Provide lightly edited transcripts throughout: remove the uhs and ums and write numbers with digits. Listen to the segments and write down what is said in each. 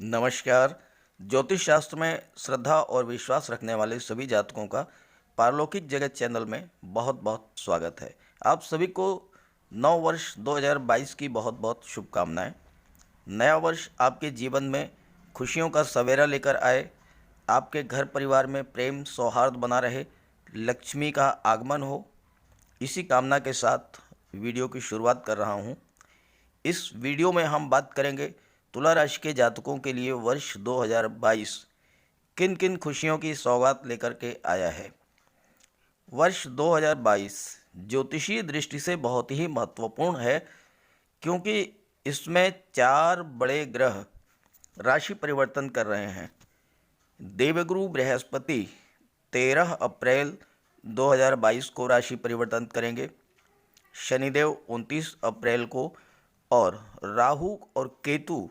नमस्कार। ज्योतिष शास्त्र में श्रद्धा और विश्वास रखने वाले सभी जातकों का पारलौकिक जगत चैनल में बहुत बहुत स्वागत है। आप सभी को नव वर्ष 2022 की बहुत बहुत शुभकामनाएं। नया वर्ष आपके जीवन में खुशियों का सवेरा लेकर आए, आपके घर परिवार में प्रेम सौहार्द बना रहे, लक्ष्मी का आगमन हो, इसी कामना के साथ वीडियो की शुरुआत कर रहा हूँ। इस वीडियो में हम बात करेंगे तुला राशि के जातकों के लिए वर्ष 2022 किन किन खुशियों की सौगात लेकर के आया है। वर्ष 2022 ज्योतिषीय दृष्टि से बहुत ही महत्वपूर्ण है, क्योंकि इसमें 4 बड़े ग्रह राशि परिवर्तन कर रहे हैं। देवगुरु बृहस्पति 13 अप्रैल 2022 को राशि परिवर्तन करेंगे, शनिदेव 29 अप्रैल को और राहु और केतु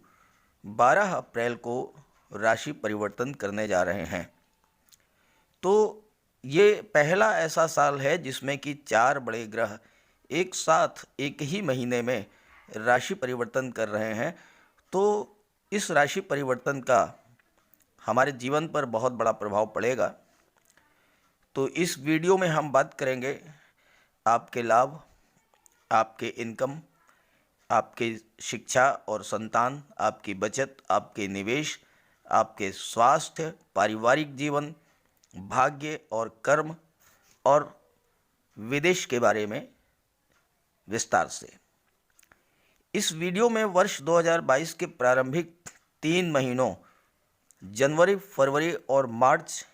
12 अप्रैल को राशि परिवर्तन करने जा रहे हैं। तो ये पहला ऐसा साल है जिसमें कि 4 बड़े ग्रह एक साथ एक ही महीने में राशि परिवर्तन कर रहे हैं। तो इस राशि परिवर्तन का हमारे जीवन पर बहुत बड़ा प्रभाव पड़ेगा। तो इस वीडियो में हम बात करेंगे आपके लाभ, आपके इनकम, आपकी शिक्षा और संतान, आपकी बचत, आपके निवेश, आपके स्वास्थ्य, पारिवारिक जीवन, भाग्य और कर्म और विदेश के बारे में विस्तार से। इस वीडियो में वर्ष 2022 के प्रारंभिक 3 महीनों जनवरी, फरवरी और मार्च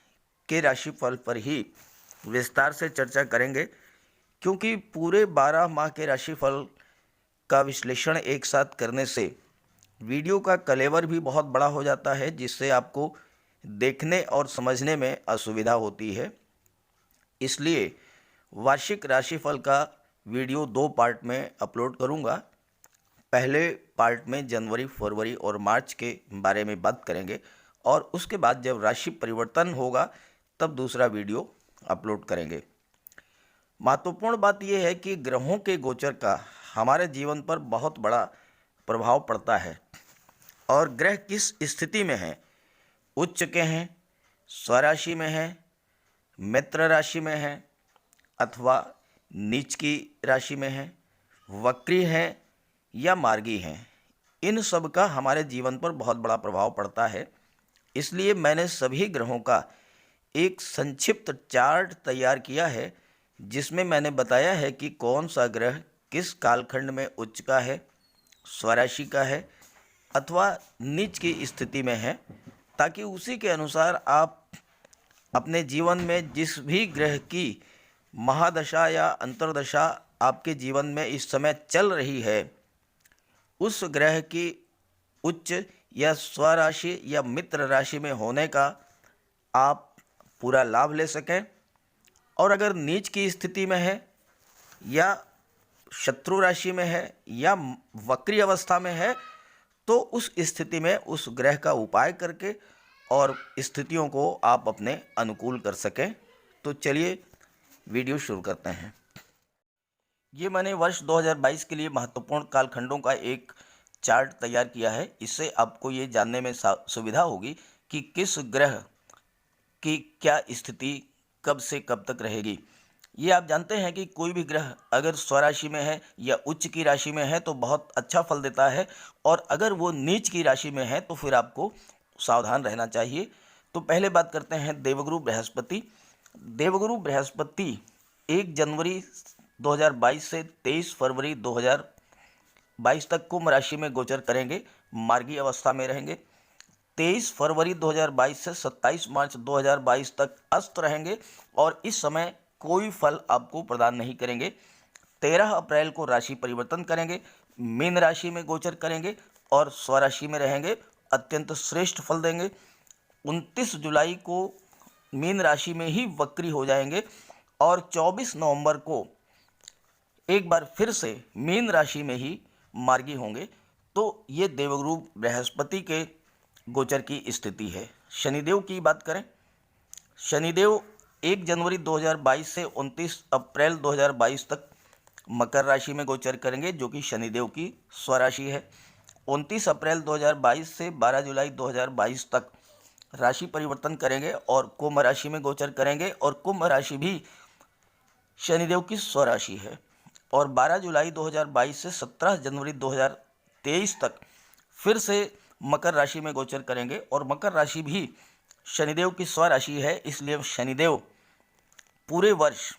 के राशिफल पर ही विस्तार से चर्चा करेंगे, क्योंकि पूरे 12 माह के राशिफल का विश्लेषण एक साथ करने से वीडियो का कलेवर भी बहुत बड़ा हो जाता है, जिससे आपको देखने और समझने में असुविधा होती है। इसलिए वार्षिक राशिफल का वीडियो 2 पार्ट में अपलोड करूंगा। पहले पार्ट में जनवरी, फरवरी और मार्च के बारे में बात करेंगे और उसके बाद जब राशि परिवर्तन होगा तब दूसरा वीडियो अपलोड करेंगे। महत्वपूर्ण बात यह है कि ग्रहों के गोचर का हमारे जीवन पर बहुत बड़ा प्रभाव पड़ता है और ग्रह किस स्थिति में हैं, उच्च के हैं, स्वराशि में हैं, मित्र राशि में हैं अथवा नीच की राशि में हैं, वक्री हैं या मार्गी हैं, इन सब का हमारे जीवन पर बहुत बड़ा प्रभाव पड़ता है। इसलिए मैंने सभी ग्रहों का एक संक्षिप्त चार्ट तैयार किया है, जिसमें मैंने बताया है कि कौन सा ग्रह किस कालखंड में उच्च का है, स्वराशि का है अथवा नीच की स्थिति में है, ताकि उसी के अनुसार आप अपने जीवन में जिस भी ग्रह की महादशा या अंतर्दशा आपके जीवन में इस समय चल रही है, उस ग्रह की उच्च या स्वराशि या मित्र राशि में होने का आप पूरा लाभ ले सकें। और अगर नीच की स्थिति में है या शत्रु राशि में है या वक्री अवस्था में है, तो उस स्थिति में उस ग्रह का उपाय करके और स्थितियों को आप अपने अनुकूल कर सकें। तो चलिए वीडियो शुरू करते हैं। ये मैंने वर्ष 2022 के लिए महत्वपूर्ण कालखंडों का एक चार्ट तैयार किया है। इससे आपको ये जानने में सुविधा होगी कि किस ग्रह की क्या स्थिति कब से कब तक रहेगी। ये आप जानते हैं कि कोई भी ग्रह अगर स्वराशि में है या उच्च की राशि में है तो बहुत अच्छा फल देता है, और अगर वो नीच की राशि में है तो फिर आपको सावधान रहना चाहिए। तो पहले बात करते हैं देवगुरु बृहस्पति। देवगुरु बृहस्पति 1 जनवरी 2022 से 23 फरवरी 2022 तक कुंभ राशि में गोचर करेंगे, मार्गी अवस्था में रहेंगे। 23 फरवरी 2022 से 27 मार्च 2022 तक अस्त रहेंगे और इस समय कोई फल आपको प्रदान नहीं करेंगे। 13 अप्रैल को राशि परिवर्तन करेंगे, मीन राशि में गोचर करेंगे और स्वराशि में रहेंगे, अत्यंत श्रेष्ठ फल देंगे। 29 जुलाई को मीन राशि में ही वक्री हो जाएंगे और 24 नवंबर को एक बार फिर से मीन राशि में ही मार्गी होंगे। तो ये देवगुरु बृहस्पति के गोचर की स्थिति है। शनिदेव की बात करें, शनिदेव 1 जनवरी 2022 से 29 अप्रैल 2022 तक मकर राशि में गोचर करेंगे, जो कि शनिदेव की स्वराशि है। 29 अप्रैल 2022 से 12 जुलाई 2022 तक राशि परिवर्तन करेंगे और कुंभ राशि में गोचर करेंगे। और कुंभ राशि भी शनिदेव की स्वराशि है। और 12 जुलाई 2022 से 17 जनवरी 2023 तक फिर से मकर राशि में गोचर करेंगे। और मकर राशि भी शनिदेव की स्वराशि है, इसलिए शनिदेव पूरे वर्ष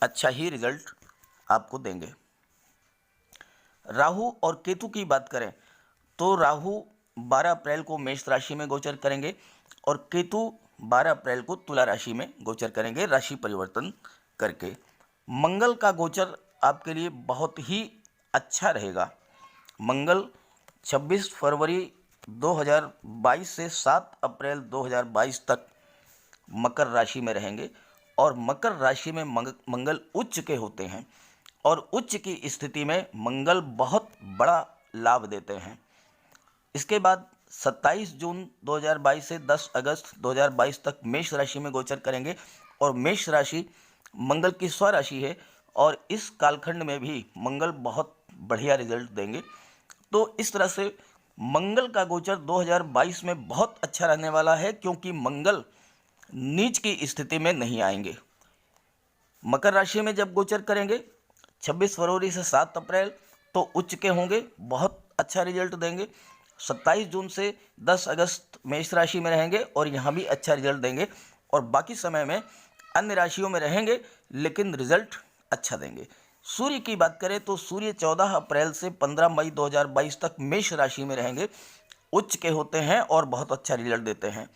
अच्छा ही रिजल्ट आपको देंगे। राहु और केतु की बात करें तो राहु 12 अप्रैल को मेष राशि में गोचर करेंगे और केतु 12 अप्रैल को तुला राशि में गोचर करेंगे राशि परिवर्तन करके। मंगल का गोचर आपके लिए बहुत ही अच्छा रहेगा। मंगल 26 फरवरी 2022 से 7 अप्रैल 2022 तक मकर राशि में रहेंगे। और मकर राशि में मंगल उच्च के होते हैं और उच्च की स्थिति में मंगल बहुत बड़ा लाभ देते हैं। इसके बाद 27 जून 2022 से 10 अगस्त 2022 तक मेष राशि में गोचर करेंगे। और मेष राशि मंगल की स्वराशि है और इस कालखंड में भी मंगल बहुत बढ़िया रिजल्ट देंगे। तो इस तरह से मंगल का गोचर 2022 में बहुत अच्छा रहने वाला है, क्योंकि मंगल नीच की स्थिति में नहीं आएंगे। मकर राशि में जब गोचर करेंगे 26 फरवरी से 7 अप्रैल तो उच्च के होंगे, बहुत अच्छा रिजल्ट देंगे। 27 जून से 10 अगस्त मेष राशि में रहेंगे और यहाँ भी अच्छा रिजल्ट देंगे। और बाकी समय में अन्य राशियों में रहेंगे लेकिन रिजल्ट अच्छा देंगे। सूर्य की बात करें तो सूर्य 14 अप्रैल से 15 मई 2022 तक मेष राशि में रहेंगे, उच्च के होते हैं और बहुत अच्छा रिजल्ट देते हैं।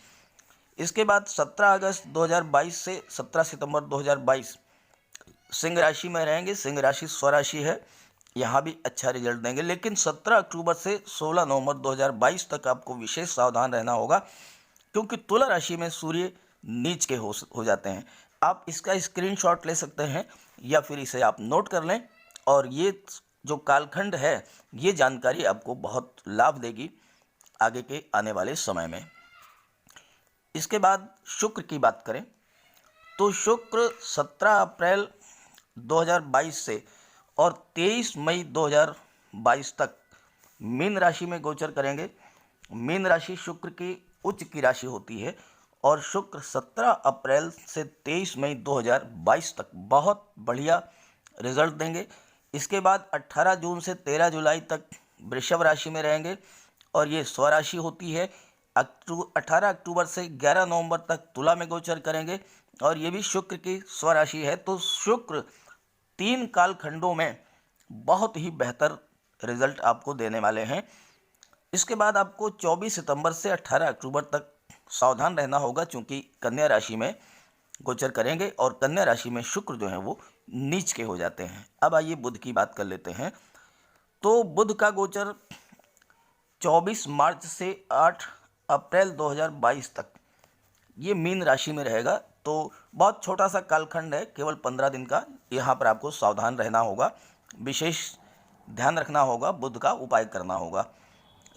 इसके बाद 17 अगस्त 2022 से 17 सितंबर 2022 सिंह राशि में रहेंगे। सिंह राशि स्वराशि है, यहाँ भी अच्छा रिजल्ट देंगे। लेकिन 17 अक्टूबर से 16 नवंबर 2022 तक आपको विशेष सावधान रहना होगा, क्योंकि तुला राशि में सूर्य नीच के हो जाते हैं। आप इसका स्क्रीनशॉट ले सकते हैं या फिर इसे आप नोट कर लें। और ये जो कालखंड है ये जानकारी आपको बहुत लाभ देगी आगे के आने वाले समय में। इसके बाद शुक्र की बात करें तो शुक्र 17 अप्रैल 2022 से और 23 मई 2022 तक मीन राशि में गोचर करेंगे। मीन राशि शुक्र की उच्च की राशि होती है और शुक्र 17 अप्रैल से 23 मई 2022 तक बहुत बढ़िया रिजल्ट देंगे। इसके बाद 18 जून से 13 जुलाई तक वृषभ राशि में रहेंगे और ये स्वराशि होती है। 18 अक्टूबर से 11 नवंबर तक तुला में गोचर करेंगे और ये भी शुक्र की स्वराशि है। तो शुक्र 3 कालखंडों में बहुत ही बेहतर रिजल्ट आपको देने वाले हैं। इसके बाद आपको 24 सितंबर से 18 अक्टूबर तक सावधान रहना होगा, क्योंकि कन्या राशि में गोचर करेंगे और कन्या राशि में शुक्र जो है वो नीच के हो जाते हैं। अब आइए बुध की बात कर लेते हैं। तो बुध का गोचर 24 मार्च से 8 अप्रैल 2022 तक ये मीन राशि में रहेगा। तो बहुत छोटा सा कालखंड है, केवल 15 दिन का। यहाँ पर आपको सावधान रहना होगा, विशेष ध्यान रखना होगा, बुध का उपाय करना होगा।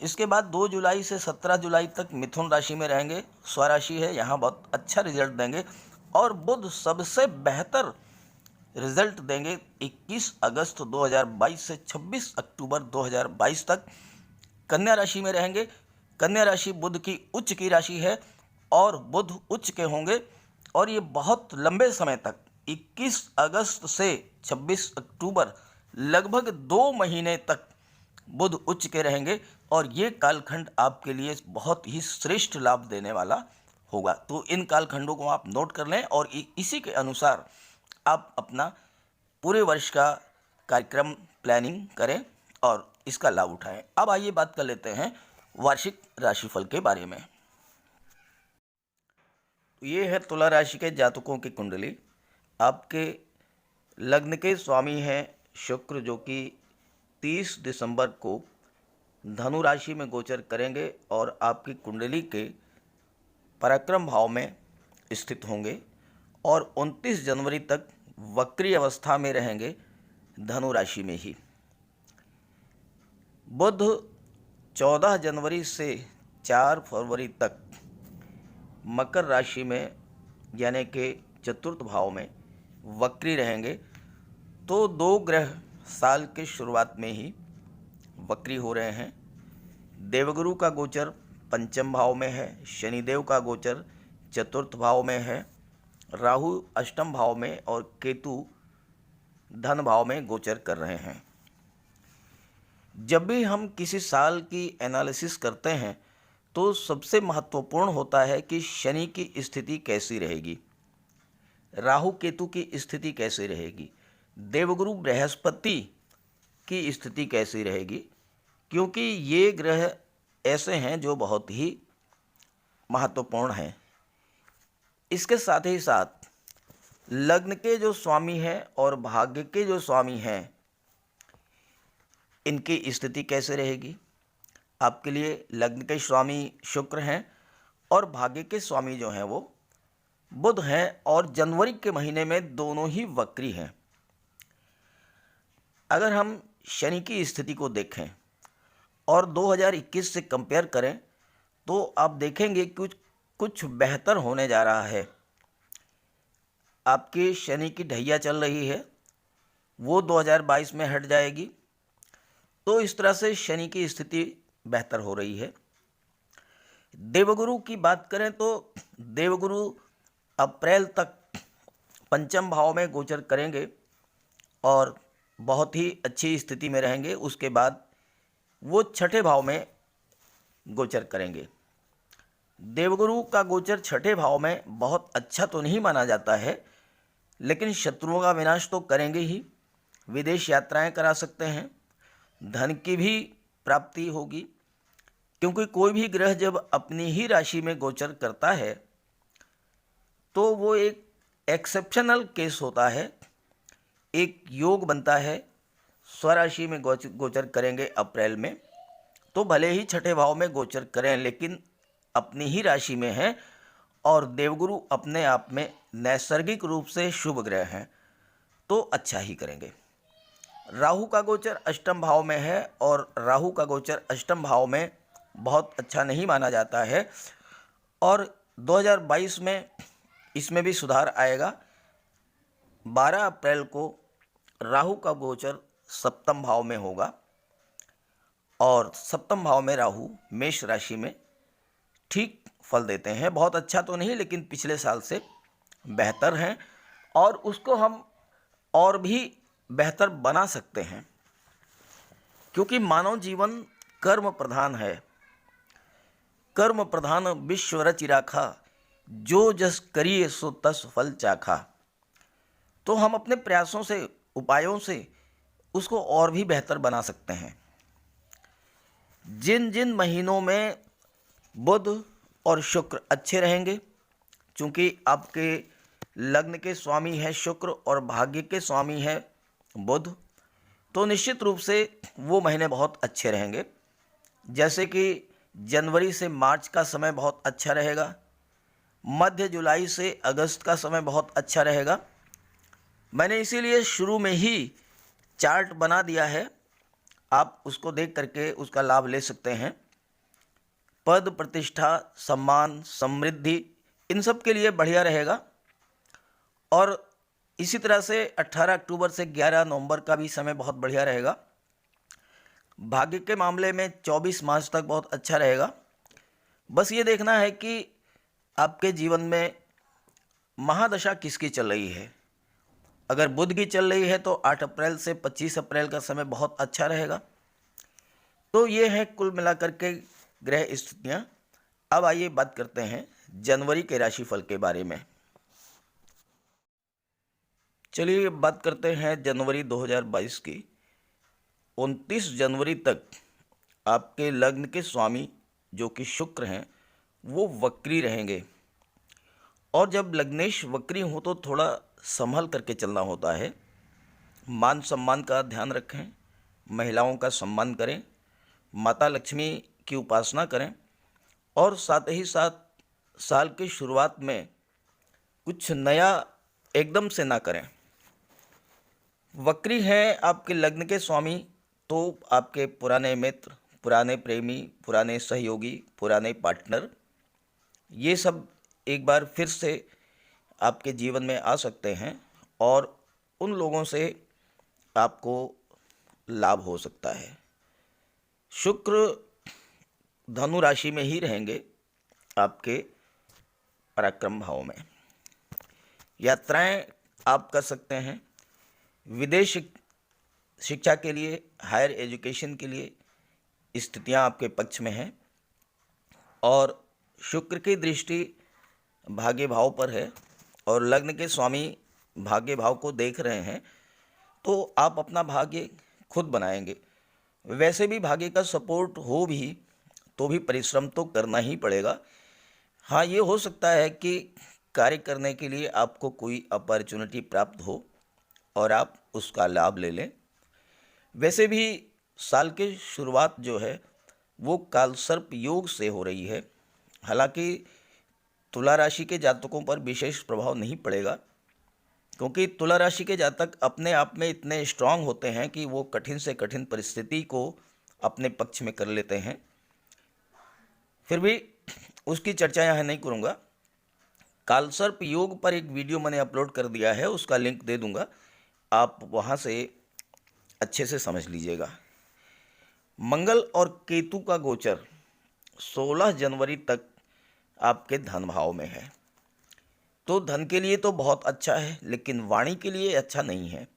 इसके बाद 2 जुलाई से 17 जुलाई तक मिथुन राशि में रहेंगे, स्वराशि है, यहाँ बहुत अच्छा रिजल्ट देंगे। और बुध सबसे बेहतर रिजल्ट देंगे 21 अगस्त 2022 से 26 अक्टूबर 2022 तक कन्या राशि में रहेंगे। कन्या राशि बुध की उच्च की राशि है और बुध उच्च के होंगे और ये बहुत लंबे समय तक 21 अगस्त से 26 अक्टूबर लगभग 2 महीने तक बुध उच्च के रहेंगे और ये कालखंड आपके लिए बहुत ही श्रेष्ठ लाभ देने वाला होगा। तो इन कालखंडों को आप नोट कर लें और इसी के अनुसार आप अपना पूरे वर्ष का कार्यक्रम प्लानिंग करें और इसका लाभ उठाएं। अब आइए बात कर लेते हैं वार्षिक राशिफल के बारे में। ये है तुला राशि के जातकों की कुंडली। आपके लग्न के स्वामी हैं शुक्र, जो कि 30 दिसंबर को धनु राशि में गोचर करेंगे और आपकी कुंडली के पराक्रम भाव में स्थित होंगे और 29 जनवरी तक वक्री अवस्था में रहेंगे धनु राशि में ही। बुध 14 जनवरी से 4 फरवरी तक मकर राशि में यानी कि चतुर्थ भाव में वक्री रहेंगे। तो 2 ग्रह साल के शुरुआत में ही वक्री हो रहे हैं। देवगुरु का गोचर पंचम भाव में है, शनिदेव का गोचर चतुर्थ भाव में है, राहु अष्टम भाव में और केतु धन भाव में गोचर कर रहे हैं। जब भी हम किसी साल की एनालिसिस करते हैं तो सबसे महत्वपूर्ण होता है कि शनि की स्थिति कैसी रहेगी, राहु केतु की स्थिति कैसी रहेगी, देवगुरु बृहस्पति की स्थिति कैसी रहेगी, क्योंकि ये ग्रह ऐसे हैं जो बहुत ही महत्वपूर्ण हैं। इसके साथ ही साथ लग्न के जो स्वामी हैं और भाग्य के जो स्वामी हैं, इनकी स्थिति कैसे रहेगी। आपके लिए लग्न के स्वामी शुक्र हैं और भाग्य के स्वामी जो हैं वो बुध हैं और जनवरी के महीने में दोनों ही वक्री हैं। अगर हम शनि की स्थिति को देखें और 2021 से कंपेयर करें तो आप देखेंगे कि कुछ बेहतर होने जा रहा है। आपकी शनि की ढैया चल रही है, वो 2022 में हट जाएगी, तो इस तरह से शनि की स्थिति बेहतर हो रही है। देवगुरु की बात करें तो देवगुरु अप्रैल तक पंचम भाव में गोचर करेंगे और बहुत ही अच्छी स्थिति में रहेंगे। उसके बाद वो छठे भाव में गोचर करेंगे। देवगुरु का गोचर छठे भाव में बहुत अच्छा तो नहीं माना जाता है, लेकिन शत्रुओं का विनाश तो करेंगे ही। विदेश यात्राएं करा सकते हैं, धन की भी प्राप्ति होगी, क्योंकि कोई भी ग्रह जब अपनी ही राशि में गोचर करता है तो वो एक एक्सेप्शनल केस होता है, एक योग बनता है। स्वराशि में गोचर करेंगे अप्रैल में, तो भले ही छठे भाव में गोचर करें लेकिन अपनी ही राशि में हैं और देवगुरु अपने आप में नैसर्गिक रूप से शुभ ग्रह हैं, तो अच्छा ही करेंगे। राहु का गोचर अष्टम भाव में है और राहु का गोचर अष्टम भाव में बहुत अच्छा नहीं माना जाता है और 2022 में इसमें भी सुधार आएगा। 12 अप्रैल को राहु का गोचर सप्तम भाव में होगा और सप्तम भाव में राहु मेष राशि में ठीक फल देते हैं। बहुत अच्छा तो नहीं, लेकिन पिछले साल से बेहतर हैं और उसको हम और भी बेहतर बना सकते हैं, क्योंकि मानव जीवन कर्म प्रधान है। कर्म प्रधान विश्व रचि राखा, जो जस करिए सो तस फल चाखा। तो हम अपने प्रयासों से, उपायों से उसको और भी बेहतर बना सकते हैं। जिन जिन महीनों में बुध और शुक्र अच्छे रहेंगे, चूँकि आपके लग्न के स्वामी है शुक्र और भाग्य के स्वामी है बुध, तो निश्चित रूप से वो महीने बहुत अच्छे रहेंगे। जैसे कि जनवरी से मार्च का समय बहुत अच्छा रहेगा, मध्य जुलाई से अगस्त का समय बहुत अच्छा रहेगा। मैंने इसीलिए शुरू में ही चार्ट बना दिया है, आप उसको देख करके उसका लाभ ले सकते हैं। पद, प्रतिष्ठा, सम्मान, समृद्धि, इन सब के लिए बढ़िया रहेगा। और इसी तरह से 18 अक्टूबर से 11 नवंबर का भी समय बहुत बढ़िया रहेगा। भाग्य के मामले में 24 मार्च तक बहुत अच्छा रहेगा। बस ये देखना है कि आपके जीवन में महादशा किसकी चल रही है। अगर बुध की चल रही है तो 8 अप्रैल से 25 अप्रैल का समय बहुत अच्छा रहेगा। तो ये है कुल मिलाकर के ग्रह स्थितियाँ। अब आइए बात करते हैं जनवरी के राशिफल के बारे में। चलिए बात करते हैं जनवरी 2022 की। 29 जनवरी तक आपके लग्न के स्वामी जो कि शुक्र हैं वो वक्री रहेंगे, और जब लग्नेश वक्री हो तो थोड़ा संभल करके चलना होता है। मान सम्मान का ध्यान रखें, महिलाओं का सम्मान करें, माता लक्ष्मी की उपासना करें और साथ ही साथ साल की शुरुआत में कुछ नया एकदम से ना करें। वक्री हैं आपके लग्न के स्वामी, तो आपके पुराने मित्र, पुराने प्रेमी, पुराने सहयोगी, पुराने पार्टनर, ये सब एक बार फिर से आपके जीवन में आ सकते हैं और उन लोगों से आपको लाभ हो सकता है। शुक्र धनु राशि में ही रहेंगे आपके पराक्रम भाव में। यात्राएं आप कर सकते हैं, विदेश शिक्षा के लिए, हायर एजुकेशन के लिए स्थितियां आपके पक्ष में हैं और शुक्र की दृष्टि भाग्य भाव पर है और लग्न के स्वामी भाग्य भाव को देख रहे हैं, तो आप अपना भाग्य खुद बनाएंगे। वैसे भी भाग्य का सपोर्ट हो भी तो भी परिश्रम तो करना ही पड़ेगा। हाँ, ये हो सकता है कि कार्य करने के लिए आपको कोई अपॉर्चुनिटी प्राप्त हो और आप उसका लाभ ले लें। वैसे भी साल की शुरुआत जो है वो कालसर्प योग से हो रही है। हालांकि तुला राशि के जातकों पर विशेष प्रभाव नहीं पड़ेगा, क्योंकि तुला राशि के जातक अपने आप में इतने स्ट्रांग होते हैं कि वो कठिन से कठिन परिस्थिति को अपने पक्ष में कर लेते हैं। फिर भी उसकी चर्चा यहाँ नहीं करूँगा। कालसर्प योग पर एक वीडियो मैंने अपलोड कर दिया है, उसका लिंक दे दूँगा, आप वहाँ से अच्छे से समझ लीजिएगा। मंगल और केतु का गोचर 16 जनवरी तक आपके धन भाव में है, तो धन के लिए तो बहुत अच्छा है, लेकिन वाणी के लिए अच्छा नहीं है।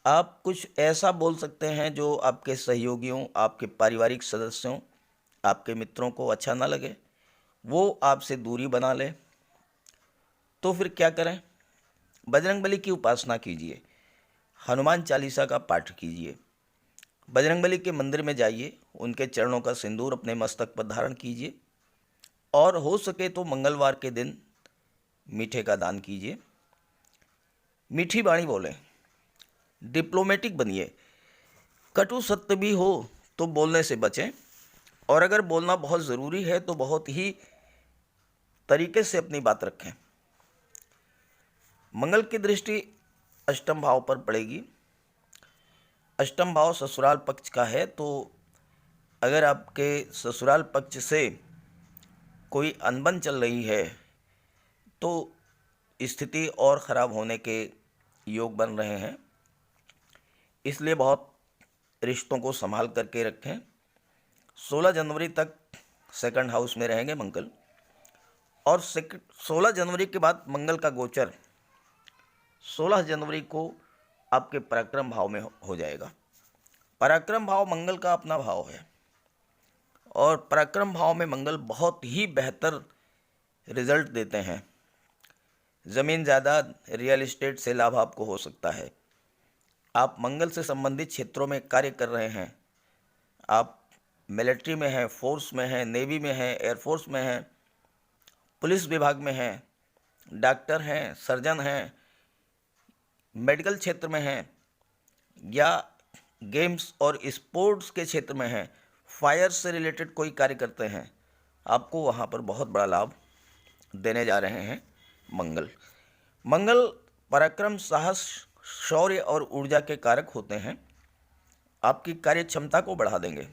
आप कुछ ऐसा बोल सकते हैं जो आपके सहयोगियों, आपके पारिवारिक सदस्यों, आपके मित्रों को अच्छा ना लगे, वो आपसे दूरी बना ले। तो फिर क्या करें? बजरंगबली की उपासना कीजिए, हनुमान चालीसा का पाठ कीजिए, बजरंगबली के मंदिर में जाइए, उनके चरणों का सिंदूर अपने मस्तक पर धारण कीजिए और हो सके तो मंगलवार के दिन मीठे का दान कीजिए। मीठी वाणी बोलें, डिप्लोमेटिक बनिए, कटु सत्य भी हो तो बोलने से बचें और अगर बोलना बहुत ज़रूरी है तो बहुत ही तरीके से अपनी बात रखें। मंगल की दृष्टि अष्टम भाव पर पड़ेगी। अष्टम भाव ससुराल पक्ष का है, तो अगर आपके ससुराल पक्ष से कोई अनबन चल रही है तो स्थिति और ख़राब होने के योग बन रहे हैं, इसलिए बहुत रिश्तों को संभाल करके रखें। 16 जनवरी तक सेकंड हाउस में रहेंगे मंगल और 16 जनवरी के बाद मंगल का गोचर 16 जनवरी को आपके पराक्रम भाव में हो जाएगा। पराक्रम भाव मंगल का अपना भाव है और पराक्रम भाव में मंगल बहुत ही बेहतर रिजल्ट देते हैं। ज़मीन जायदाद, रियल एस्टेट से लाभ आपको हो सकता है। आप मंगल से संबंधित क्षेत्रों में कार्य कर रहे हैं, आप मिलिट्री में हैं, फोर्स में हैं, नेवी में हैं, एयरफोर्स में हैं, पुलिस विभाग में हैं, डॉक्टर हैं, सर्जन हैं, मेडिकल क्षेत्र में हैं या गेम्स और स्पोर्ट्स के क्षेत्र में हैं, फायर से रिलेटेड कोई कार्य करते हैं, आपको वहाँ पर बहुत बड़ा लाभ देने जा रहे हैं मंगल। मंगल पराक्रम, साहस, शौर्य और ऊर्जा के कारक होते हैं। आपकी कार्य क्षमता को बढ़ा देंगे,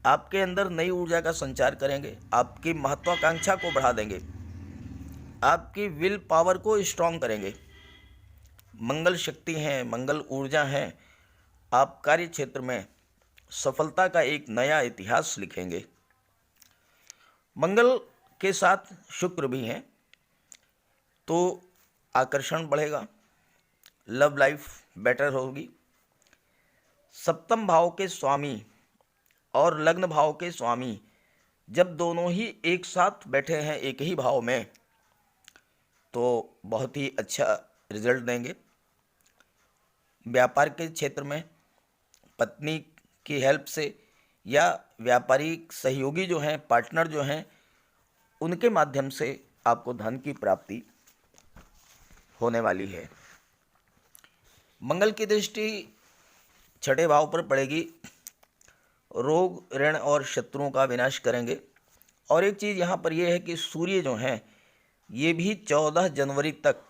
आपके अंदर नई ऊर्जा का संचार करेंगे, आपकी महत्वाकांक्षा को बढ़ा देंगे, आपकी विल पावर को स्ट्रॉन्ग करेंगे। मंगल शक्ति हैं, मंगल ऊर्जा हैं, आप कार्य क्षेत्र में सफलता का एक नया इतिहास लिखेंगे। मंगल के साथ शुक्र भी हैं, तो आकर्षण बढ़ेगा, लव लाइफ बेटर होगी। सप्तम भाव के स्वामी और लग्न भाव के स्वामी जब दोनों ही एक साथ बैठे हैं एक ही भाव में, तो बहुत ही अच्छा रिजल्ट देंगे। व्यापार के क्षेत्र में पत्नी की हेल्प से या व्यापारिक सहयोगी जो हैं, पार्टनर जो हैं, उनके माध्यम से आपको धन की प्राप्ति होने वाली है। मंगल की दृष्टि छठे भाव पर पड़ेगी, रोग, ऋण और शत्रुओं का विनाश करेंगे। और एक चीज़ यहाँ पर यह है कि सूर्य जो हैं ये भी 14 जनवरी तक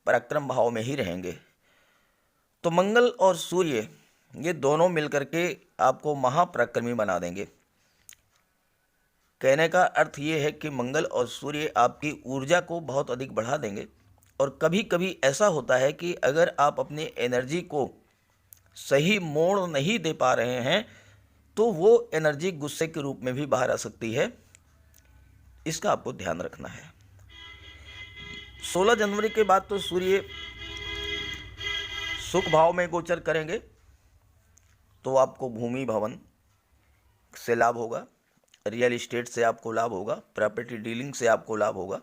पराक्रम भाव में ही रहेंगे। तो मंगल और सूर्य ये दोनों मिलकर के आपको महापराक्रमी बना देंगे। कहने का अर्थ ये है कि मंगल और सूर्य आपकी ऊर्जा को बहुत अधिक बढ़ा देंगे। और कभी कभी ऐसा होता है कि अगर आप अपनी एनर्जी को सही मोड़ नहीं दे पा रहे हैं तो वो एनर्जी गुस्से के रूप में भी बाहर आ सकती है, इसका आपको ध्यान रखना है। 16 जनवरी के बाद तो सूर्य सुख भाव में गोचर करेंगे, तो आपको भूमि भवन से लाभ होगा, रियल इस्टेट से आपको लाभ होगा, प्रॉपर्टी डीलिंग से आपको लाभ होगा।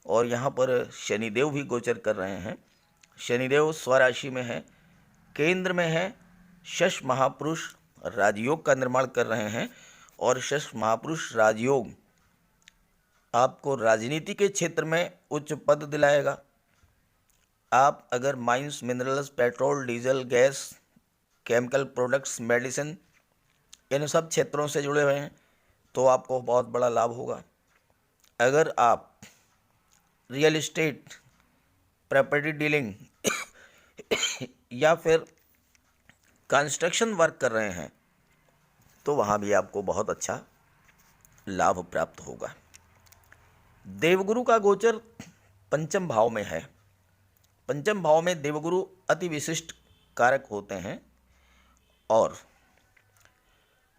और यहाँ पर शनिदेव भी गोचर कर रहे हैं। शनिदेव स्वराशि में है, केंद्र में है, शश महापुरुष राजयोग का निर्माण कर रहे हैं। और शश महापुरुष राजयोग आपको राजनीति के क्षेत्र में उच्च पद दिलाएगा। आप अगर mines, minerals, petrol, diesel, gas, chemical products, medicine, इन सब क्षेत्रों से जुड़े हुए हैं तो आपको बहुत बड़ा लाभ होगा। अगर आप रियल इस्टेट, प्रॉपर्टी डीलिंग या फिर कंस्ट्रक्शन वर्क कर रहे हैं तो वहाँ भी आपको बहुत अच्छा लाभ प्राप्त होगा। देवगुरु का गोचर पंचम भाव में है। पंचम भाव में देवगुरु अति विशिष्ट कारक होते हैं और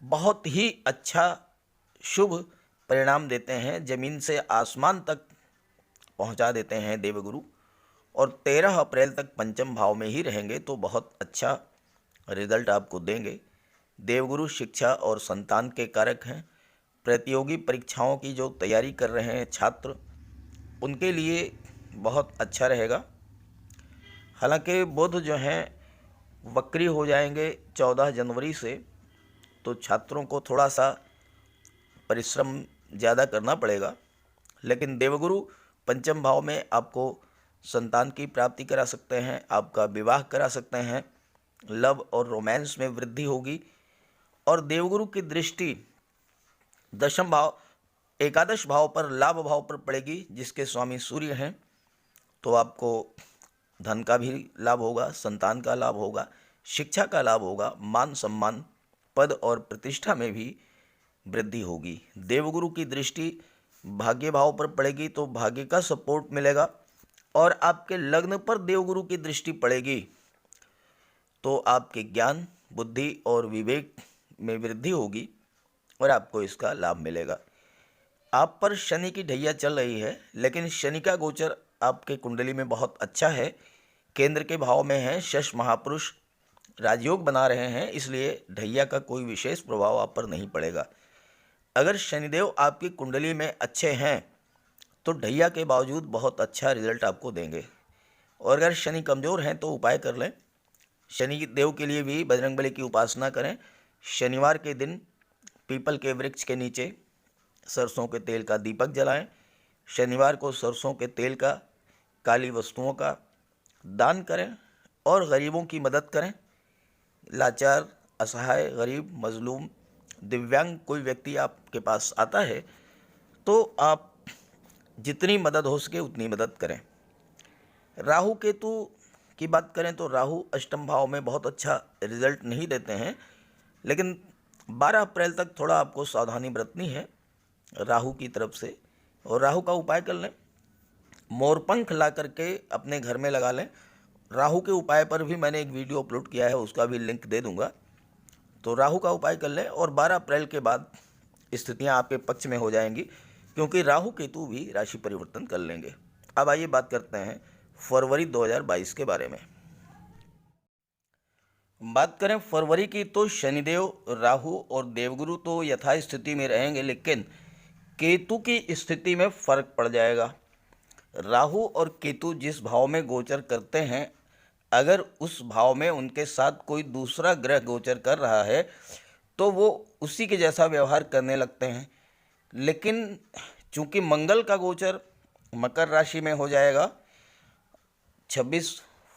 बहुत ही अच्छा शुभ परिणाम देते हैं, जमीन से आसमान तक पहुंचा देते हैं देवगुरु। और 13 अप्रैल तक पंचम भाव में ही रहेंगे तो बहुत अच्छा रिजल्ट आपको देंगे। देवगुरु शिक्षा और संतान के कारक हैं। प्रतियोगी परीक्षाओं की जो तैयारी कर रहे हैं छात्र, उनके लिए बहुत अच्छा रहेगा। हालांकि बुध जो हैं वक्री हो जाएंगे 14 जनवरी से, तो छात्रों को थोड़ा सा परिश्रम ज़्यादा करना पड़ेगा। लेकिन देवगुरु पंचम भाव में आपको संतान की प्राप्ति करा सकते हैं, आपका विवाह करा सकते हैं, लव और रोमांस में वृद्धि होगी। और देवगुरु की दृष्टि दशम भाव, एकादश भाव पर, लाभ भाव पर पड़ेगी, जिसके स्वामी सूर्य हैं। तो आपको धन का भी लाभ होगा, संतान का लाभ होगा, शिक्षा का लाभ होगा, मान सम्मान, पद और प्रतिष्ठा में भी वृद्धि होगी। देवगुरु की दृष्टि भाग्य भाव पर पड़ेगी तो भाग्य का सपोर्ट मिलेगा। और आपके लग्न पर देवगुरु की दृष्टि पड़ेगी तो आपके ज्ञान, बुद्धि और विवेक में वृद्धि होगी और आपको इसका लाभ मिलेगा। आप पर शनि की ढैया चल रही है, लेकिन शनि का गोचर आपके कुंडली में बहुत अच्छा है, केंद्र के भाव में है, शश महापुरुष राजयोग बना रहे हैं, इसलिए ढैया का कोई विशेष प्रभाव आप पर नहीं पड़ेगा। अगर शनिदेव आपकी कुंडली में अच्छे हैं तो ढैया के बावजूद बहुत अच्छा रिजल्ट आपको देंगे। और अगर शनि कमज़ोर हैं तो उपाय कर लें। शनि देव के लिए भी बजरंगबली की उपासना करें। शनिवार के दिन पीपल के वृक्ष के नीचे सरसों के तेल का दीपक जलाएं। शनिवार को सरसों के तेल का, काली वस्तुओं का दान करें और गरीबों की मदद करें। लाचार, असहाय, गरीब, मजलूम, दिव्यांग कोई व्यक्ति आपके पास आता है तो आप जितनी मदद हो सके उतनी मदद करें। राहु केतु की बात करें तो राहु अष्टम भाव में बहुत अच्छा रिजल्ट नहीं देते हैं, लेकिन 12 अप्रैल तक थोड़ा आपको सावधानी बरतनी है राहु की तरफ से। और राहु का उपाय कर लें, मोरपंख ला करके अपने घर में लगा लें। राहु के उपाय पर भी मैंने एक वीडियो अपलोड किया है, उसका भी लिंक दे दूंगा। तो राहु का उपाय कर लें और 12 अप्रैल के बाद स्थितियां आपके पक्ष में हो जाएंगी, क्योंकि राहु केतु भी राशि परिवर्तन कर लेंगे। अब आइए बात करते हैं फरवरी 2022 के बारे में। बात करें फरवरी की तो शनिदेव, राहु और देवगुरु तो यथास्थिति में रहेंगे, लेकिन केतु की स्थिति में फर्क पड़ जाएगा। राहु और केतु जिस भाव में गोचर करते हैं, अगर उस भाव में उनके साथ कोई दूसरा ग्रह गोचर कर रहा है तो वो उसी के जैसा व्यवहार करने लगते हैं। लेकिन चूंकि मंगल का गोचर मकर राशि में हो जाएगा, 26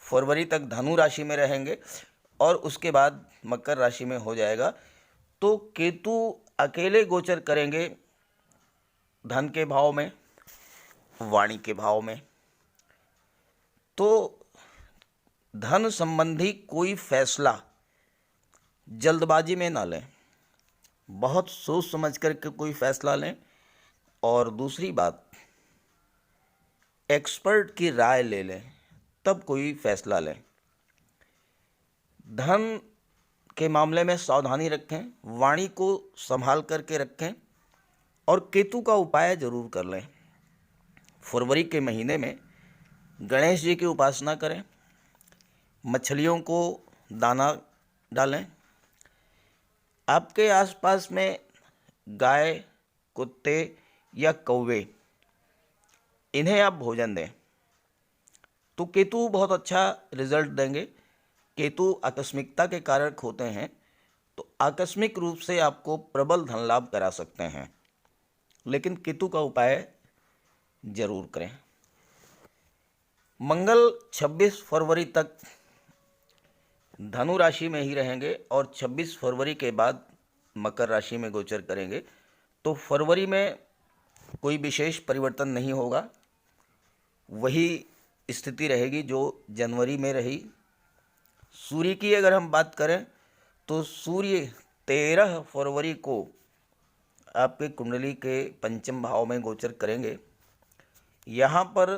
फरवरी तक धनु राशि में रहेंगे और उसके बाद मकर राशि में हो जाएगा, तो केतु अकेले गोचर करेंगे धन के भाव में, वाणी के भाव में। तो धन संबंधी कोई फैसला जल्दबाजी में ना लें, बहुत सोच समझ करके कोई फैसला लें। और दूसरी बात, एक्सपर्ट की राय ले लें, तब कोई फैसला लें। धन के मामले में सावधानी रखें, वाणी को संभाल करके रखें और केतु का उपाय जरूर कर लें। फरवरी के महीने में गणेश जी की उपासना करें, मछलियों को दाना डालें। आपके आसपास में गाय, कुत्ते या कौवे, इन्हें आप भोजन दें तो केतु बहुत अच्छा रिजल्ट देंगे। केतु आकस्मिकता के कारक होते हैं, तो आकस्मिक रूप से आपको प्रबल धन लाभ करा सकते हैं, लेकिन केतु का उपाय जरूर करें। मंगल 26 फरवरी तक धनु राशि में ही रहेंगे और 26 फरवरी के बाद मकर राशि में गोचर करेंगे। तो फरवरी में कोई विशेष परिवर्तन नहीं होगा, वही स्थिति रहेगी जो जनवरी में रही। सूर्य की अगर हम बात करें तो सूर्य 13 फरवरी को आपके कुंडली के पंचम भाव में गोचर करेंगे। यहाँ पर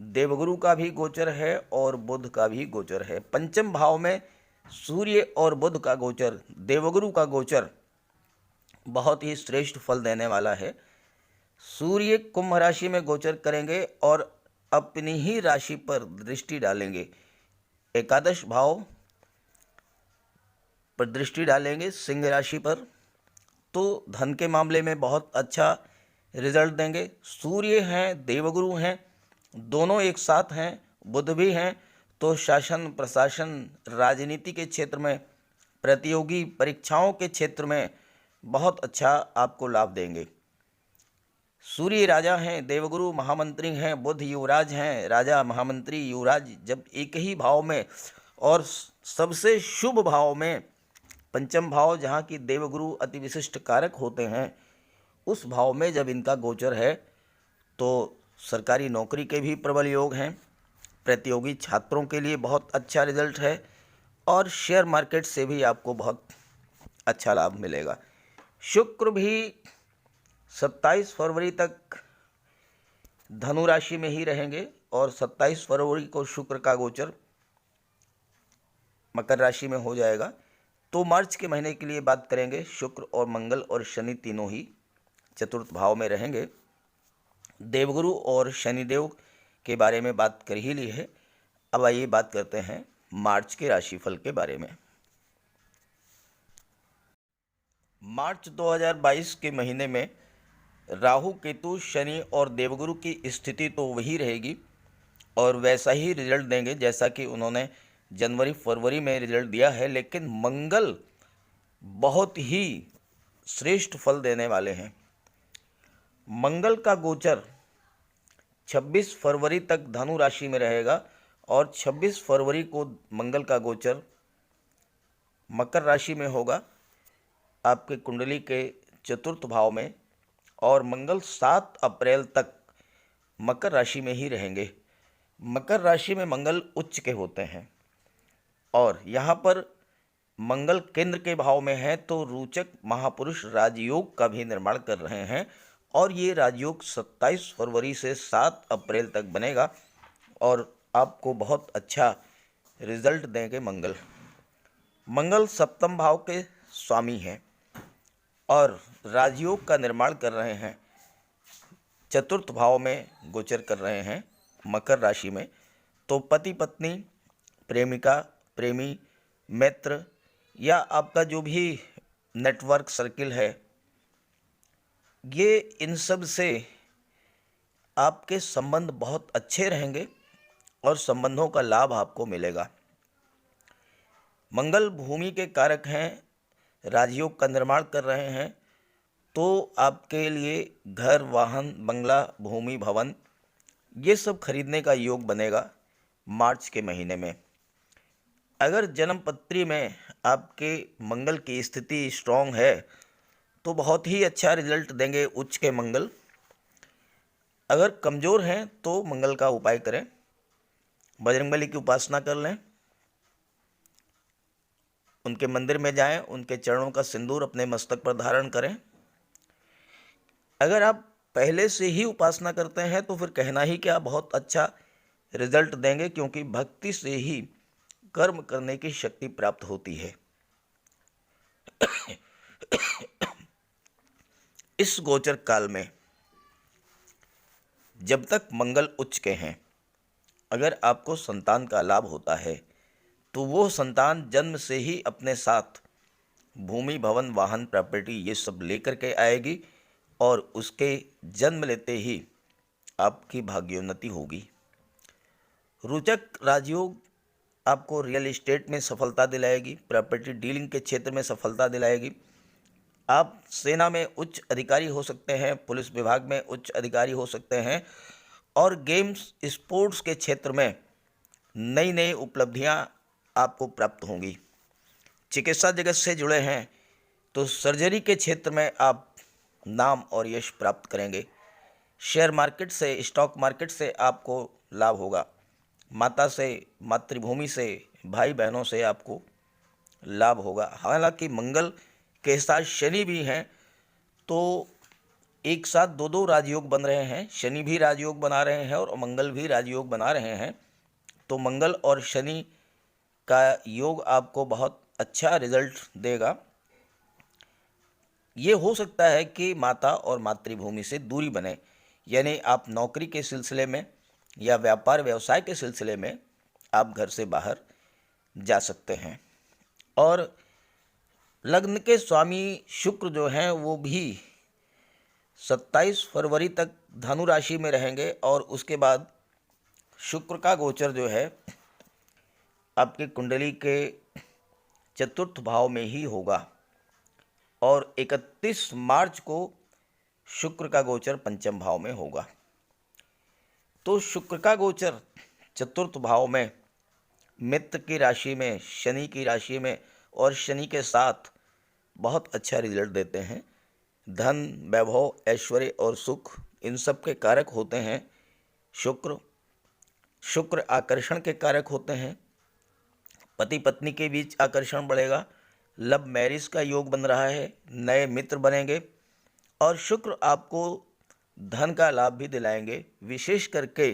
देवगुरु का भी गोचर है और बुध का भी गोचर है। पंचम भाव में सूर्य और बुध का गोचर, देवगुरु का गोचर बहुत ही श्रेष्ठ फल देने वाला है। सूर्य कुंभ राशि में गोचर करेंगे और अपनी ही राशि पर दृष्टि डालेंगे, एकादश भाव पर दृष्टि डालेंगे सिंह राशि पर, तो धन के मामले में बहुत अच्छा रिजल्ट देंगे। सूर्य हैं, देवगुरु हैं, दोनों एक साथ हैं, बुध भी हैं, तो शासन प्रशासन, राजनीति के क्षेत्र में, प्रतियोगी परीक्षाओं के क्षेत्र में बहुत अच्छा आपको लाभ देंगे। सूर्य राजा हैं, देवगुरु महामंत्री हैं, बुध युवराज हैं, राजा महामंत्री युवराज जब एक ही भाव में और सबसे शुभ भाव में, पंचम भाव जहाँ की देवगुरु अति विशिष्ट कारक होते हैं, उस भाव में जब इनका गोचर है तो सरकारी नौकरी के भी प्रबल योग हैं। प्रतियोगी छात्रों के लिए बहुत अच्छा रिजल्ट है और शेयर मार्केट से भी आपको बहुत अच्छा लाभ मिलेगा। शुक्र भी 27 फरवरी तक धनु राशि में ही रहेंगे और 27 फरवरी को शुक्र का गोचर मकर राशि में हो जाएगा। तो मार्च के महीने के लिए बात करेंगे, शुक्र और मंगल और शनि तीनों ही चतुर्थ भाव में रहेंगे। देवगुरु और शनिदेव के बारे में बात कर ही ली है, अब आइए बात करते हैं मार्च के राशिफल के बारे में। मार्च 2022 के महीने में राहु, केतु, शनि और देवगुरु की स्थिति तो वही रहेगी और वैसा ही रिजल्ट देंगे जैसा कि उन्होंने जनवरी फरवरी में रिजल्ट दिया है, लेकिन मंगल बहुत ही श्रेष्ठ फल देने वाले हैं। मंगल का गोचर 26 फरवरी तक धनु राशि में रहेगा और 26 फरवरी को मंगल का गोचर मकर राशि में होगा, आपके कुंडली के चतुर्थ भाव में, और मंगल 7 अप्रैल तक मकर राशि में ही रहेंगे। मकर राशि में मंगल उच्च के होते हैं और यहाँ पर मंगल केंद्र के भाव में है, तो रोचक महापुरुष राजयोग का भी निर्माण कर रहे हैं और ये राजयोग 27 फरवरी से 7 अप्रैल तक बनेगा और आपको बहुत अच्छा रिजल्ट देंगे। मंगल सप्तम भाव के स्वामी हैं और राजयोग का निर्माण कर रहे हैं, चतुर्थ भाव में गोचर कर रहे हैं मकर राशि में। तो पति पत्नी, प्रेमिका प्रेमी, मित्र या आपका जो भी नेटवर्क सर्किल है, ये इन सब से आपके संबंध बहुत अच्छे रहेंगे और संबंधों का लाभ आपको मिलेगा। मंगल भूमि के कारक हैं, राजयोग का निर्माण कर रहे हैं, तो आपके लिए घर, वाहन, बंगला, भूमि, भवन ये सब खरीदने का योग बनेगा मार्च के महीने में। अगर जन्म पत्री में आपके मंगल की स्थिति स्ट्रॉन्ग है तो बहुत ही अच्छा रिजल्ट देंगे उच्च के मंगल। अगर कमज़ोर हैं तो मंगल का उपाय करें, बजरंगबली की उपासना कर लें, उनके मंदिर में जाएं, उनके चरणों का सिंदूर अपने मस्तक पर धारण करें। अगर आप पहले से ही उपासना करते हैं तो फिर कहना ही क्या, बहुत अच्छा रिजल्ट देंगे, क्योंकि भक्ति से ही कर्म करने की शक्ति प्राप्त होती है। इस गोचर काल में जब तक मंगल उच्च के हैं, अगर आपको संतान का लाभ होता है तो वो संतान जन्म से ही अपने साथ भूमि, भवन, वाहन, प्रॉपर्टी ये सब लेकर के आएगी और उसके जन्म लेते ही आपकी भाग्योन्नति होगी। रोचक राजयोग आपको रियल एस्टेट में सफलता दिलाएगी, प्रॉपर्टी डीलिंग के क्षेत्र में सफलता दिलाएगी। आप सेना में उच्च अधिकारी हो सकते हैं, पुलिस विभाग में उच्च अधिकारी हो सकते हैं और गेम्स स्पोर्ट्स के क्षेत्र में नई नई उपलब्धियां आपको प्राप्त होंगी। चिकित्सा जगत से जुड़े हैं तो सर्जरी के क्षेत्र में आप नाम और यश प्राप्त करेंगे। शेयर मार्केट से, स्टॉक मार्केट से आपको लाभ होगा। माता से, मातृभूमि से, भाई बहनों से आपको लाभ होगा। हालांकि मंगल के साथ शनि भी हैं तो एक साथ दो दो राजयोग बन रहे हैं। शनि भी राजयोग बना रहे हैं और मंगल भी राजयोग बना रहे हैं। तो मंगल और शनि का योग आपको बहुत अच्छा रिजल्ट देगा। ये हो सकता है कि माता और मातृभूमि से दूरी बने, यानी आप नौकरी के सिलसिले में या व्यापार व्यवसाय के सिलसिले में आप घर से बाहर जा सकते हैं। और लग्न के स्वामी शुक्र जो हैं वो भी 27 फरवरी तक धनु राशि में रहेंगे और उसके बाद शुक्र का गोचर जो है आपकी कुंडली के चतुर्थ भाव में ही होगा और 31 मार्च को शुक्र का गोचर पंचम भाव में होगा। तो शुक्र का गोचर चतुर्थ भाव में, मित्र की राशि में, शनि की राशि में और शनि के साथ बहुत अच्छा रिजल्ट देते हैं। धन, वैभव, ऐश्वर्य और सुख इन सब के कारक होते हैं शुक्र। शुक्र आकर्षण के कारक होते हैं। पति पत्नी के बीच आकर्षण बढ़ेगा। लव मैरिज का योग बन रहा है, नए मित्र बनेंगे और शुक्र आपको धन का लाभ भी दिलाएंगे। विशेष करके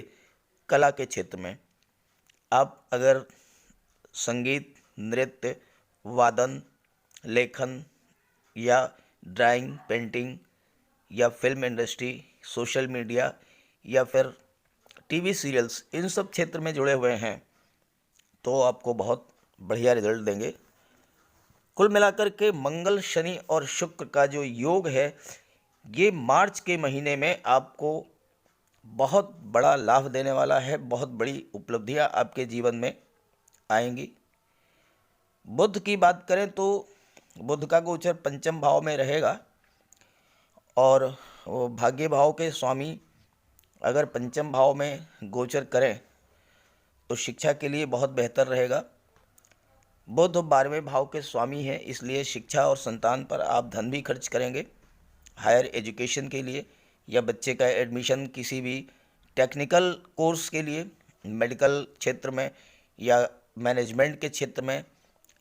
कला के क्षेत्र में आप अगर संगीत, नृत्य, वादन, लेखन या ड्राइंग, पेंटिंग या फिल्म इंडस्ट्री, सोशल मीडिया या फिर टीवी सीरियल्स, इन सब क्षेत्र में जुड़े हुए हैं तो आपको बहुत बढ़िया रिजल्ट देंगे। कुल मिलाकर के मंगल, शनि और शुक्र का जो योग है ये मार्च के महीने में आपको बहुत बड़ा लाभ देने वाला है। बहुत बड़ी उपलब्धियां आपके जीवन में आएंगी। बुध की बात करें तो बुध का गोचर पंचम भाव में रहेगा और वो भाग्य भाव के स्वामी अगर पंचम भाव में गोचर करें तो शिक्षा के लिए बहुत बेहतर रहेगा। बुध 12वें भाव के स्वामी हैं, इसलिए शिक्षा और संतान पर आप धन भी खर्च करेंगे। हायर एजुकेशन के लिए या बच्चे का एडमिशन किसी भी टेक्निकल कोर्स के लिए, मेडिकल क्षेत्र में या मैनेजमेंट के क्षेत्र में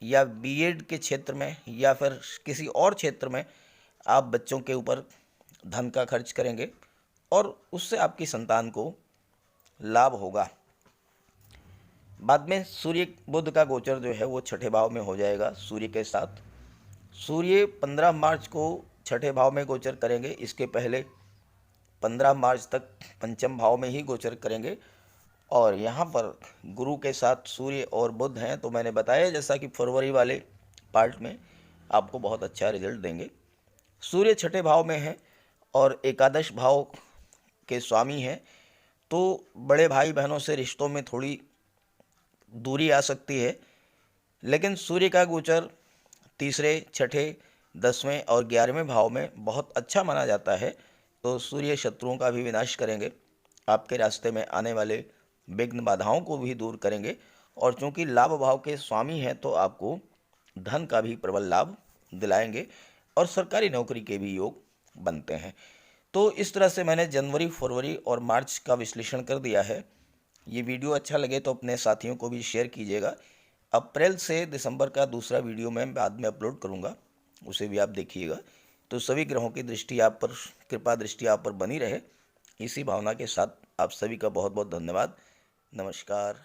या बीएड के क्षेत्र में या फिर किसी और क्षेत्र में आप बच्चों के ऊपर धन का खर्च करेंगे और उससे आपकी संतान को लाभ होगा। बाद में सूर्य, बुध का गोचर जो है वो छठे भाव में हो जाएगा सूर्य के साथ। सूर्य 15 मार्च को छठे भाव में गोचर करेंगे। इसके पहले 15 मार्च तक पंचम भाव में ही गोचर करेंगे और यहाँ पर गुरु के साथ सूर्य और बुध हैं तो मैंने बताया जैसा कि फरवरी वाले पार्ट में आपको बहुत अच्छा रिजल्ट देंगे। सूर्य छठे भाव में है और एकादश भाव के स्वामी हैं तो बड़े भाई बहनों से रिश्तों में थोड़ी दूरी आ सकती है, लेकिन सूर्य का गोचर तीसरे, छठे, 10वें और 11वें भाव में बहुत अच्छा माना जाता है। तो सूर्य शत्रुओं का भी विनाश करेंगे, आपके रास्ते में आने वाले विघ्न बाधाओं को भी दूर करेंगे और चूंकि लाभ भाव के स्वामी हैं तो आपको धन का भी प्रबल लाभ दिलाएंगे और सरकारी नौकरी के भी योग बनते हैं। तो इस तरह से मैंने जनवरी, फरवरी और मार्च का विश्लेषण कर दिया है। ये वीडियो अच्छा लगे तो अपने साथियों को भी शेयर कीजिएगा। अप्रैल से दिसंबर का दूसरा वीडियो मैं बाद में अपलोड करूँगा, उसे भी आप देखिएगा। तो सभी ग्रहों की दृष्टि आप पर, कृपा दृष्टि आप पर बनी रहे, इसी भावना के साथ आप सभी का बहुत बहुत धन्यवाद। नमस्कार।